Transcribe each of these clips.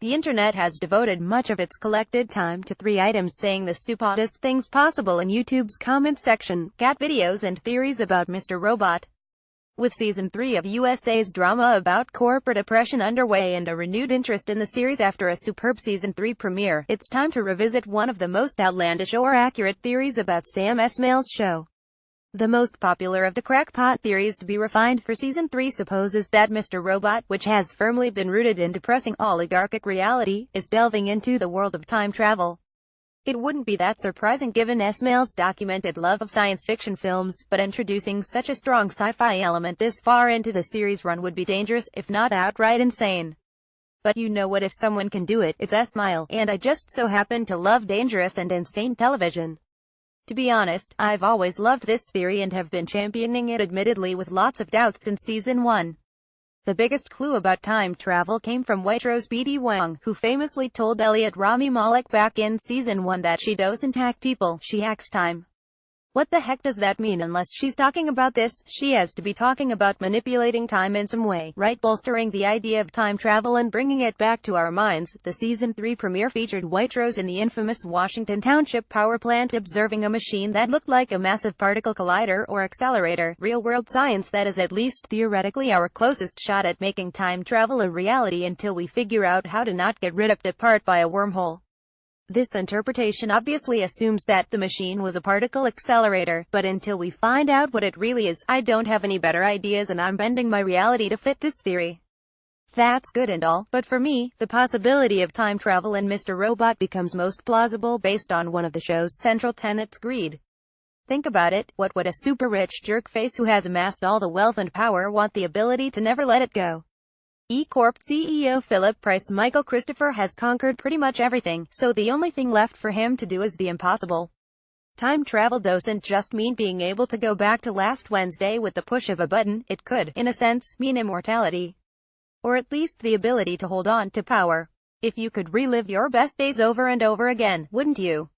The internet has devoted much of its collected time to 3 items saying the stupidest things possible in YouTube's comment section: cat videos and theories about Mr. Robot. With Season 3 of USA's drama about corporate oppression underway and a renewed interest in the series after a superb Season 3 premiere, it's time to revisit one of the most outlandish or accurate theories about Sam Esmail's show. The most popular of the crackpot theories to be refined for Season 3 supposes that Mr. Robot, which has firmly been rooted in depressing oligarchic reality, is delving into the world of time travel. It wouldn't be that surprising given Esmail's documented love of science fiction films, but introducing such a strong sci-fi element this far into the series run would be dangerous, if not outright insane. But you know what, if someone can do it, it's Esmail, and I just so happen to love dangerous and insane television. To be honest, I've always loved this theory and have been championing it, admittedly with lots of doubts, since Season 1. The biggest clue about time travel came from Waitrose BD Wang, who famously told Elliot Rami Malek back in Season 1 that she doesn't hack people, she hacks time. What the heck does that mean? Unless she's talking about this, she has to be talking about manipulating time in some way, right? Bolstering the idea of time travel and bringing it back to our minds, the Season 3 premiere featured Waitrose in the infamous Washington Township power plant observing a machine that looked like a massive particle collider or accelerator, real-world science that is at least theoretically our closest shot at making time travel a reality until we figure out how to not get ripped apart by a wormhole. This interpretation obviously assumes that the machine was a particle accelerator, but until we find out what it really is, I don't have any better ideas, and I'm bending my reality to fit this theory. That's good and all, but for me, the possibility of time travel in Mr. Robot becomes most plausible based on one of the show's central tenets: greed. Think about it, what would a super-rich jerkface who has amassed all the wealth and power want the ability to never let it go? E-Corp CEO Philip Price Michael Christopher has conquered pretty much everything, so the only thing left for him to do is the impossible. Time travel doesn't just mean being able to go back to last Wednesday with the push of a button, it could, in a sense, mean immortality. Or at least the ability to hold on to power. If you could relive your best days over and over again, wouldn't you?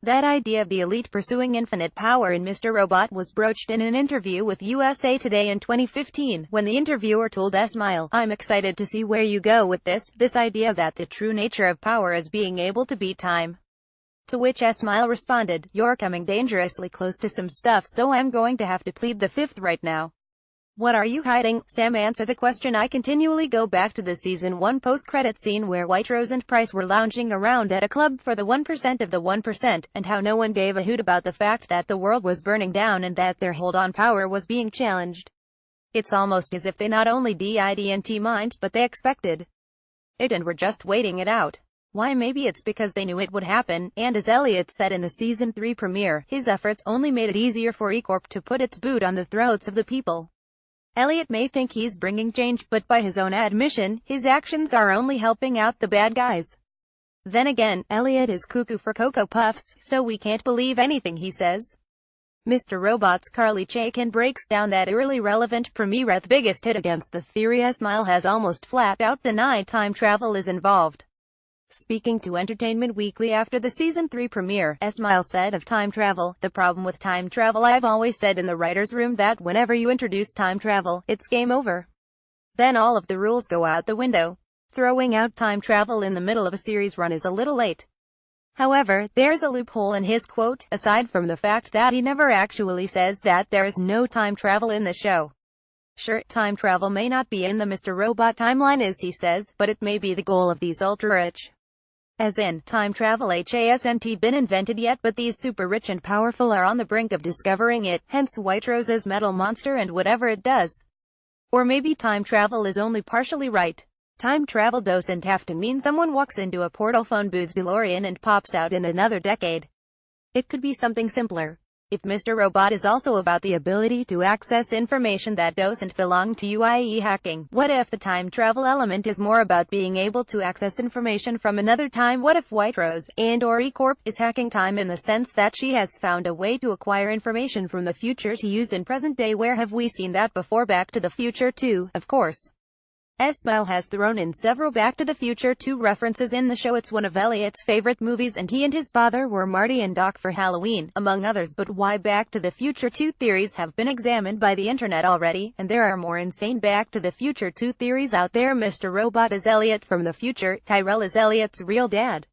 That idea of the elite pursuing infinite power in Mr. Robot was broached in an interview with USA Today in 2015, when the interviewer told Esmail, "I'm excited to see where you go with this idea that the true nature of power is being able to beat time." To which Esmail responded, "You're coming dangerously close to some stuff, so I'm going to have to plead the fifth right now." What are you hiding? Sam answered the question. I continually go back to the Season 1 post-credit scene where Waitrose and Price were lounging around at a club for the 1% of the 1%, and how no one gave a hoot about the fact that the world was burning down and that their hold on power was being challenged. It's almost as if they not only didn't mind, but they expected it and were just waiting it out. Why? Maybe it's because they knew it would happen, and as Elliot said in the Season 3 premiere, his efforts only made it easier for E-Corp to put its boot on the throats of the people. Elliot may think he's bringing change, but by his own admission, his actions are only helping out the bad guys. Then again, Elliot is cuckoo for Cocoa Puffs, so we can't believe anything he says. Mr. Robot's Carly Chaikin breaks down that early relevant premiere. The biggest hit against the theory: Esmail has almost flat-out denied time travel is involved. Speaking to Entertainment Weekly after the Season 3 premiere, Esmail said of time travel, "The problem with time travel, I've always said in the writer's room that whenever you introduce time travel, it's game over. Then all of the rules go out the window. Throwing out time travel in the middle of a series run is a little late." However, there's a loophole in his quote, aside from the fact that he never actually says that there is no time travel in the show. Sure, time travel may not be in the Mr. Robot timeline as he says, but it may be the goal of these ultra-rich. As in, time travel hasn't been invented yet, but these super rich and powerful are on the brink of discovering it, hence Waitrose's metal monster and whatever it does. Or maybe time travel is only partially right. Time travel doesn't have to mean someone walks into a portal phone booth DeLorean and pops out in another decade. It could be something simpler. If Mr. Robot is also about the ability to access information that doesn't belong to you, i.e. hacking, what if the time travel element is more about being able to access information from another time? What if Waitrose, and/or E-Corp, is hacking time in the sense that she has found a way to acquire information from the future to use in present day? Where have we seen that before? Back to the Future 2, of course. Smile has thrown in several Back to the Future 2 references in the show. It's one of Elliot's favorite movies, and he and his father were Marty and Doc for Halloween, among others. But why Back to the Future 2 theories have been examined by the internet already, and there are more insane Back to the Future 2 theories out there. Mr. Robot is Elliot from the future. Tyrell is Elliot's real dad.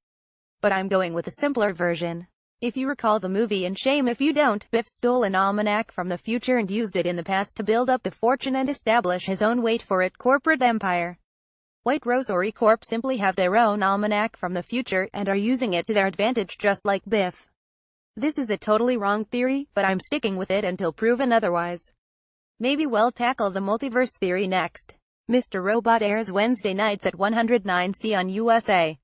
But I'm going with a simpler version. If you recall the movie, and shame if you don't, Biff stole an almanac from the future and used it in the past to build up the fortune and establish his own wait-for-it corporate empire. White Rose or E-Corp simply have their own almanac from the future, and are using it to their advantage just like Biff. This is a totally wrong theory, but I'm sticking with it until proven otherwise. Maybe we'll tackle the multiverse theory next. Mr. Robot airs Wednesday nights at 109C on USA.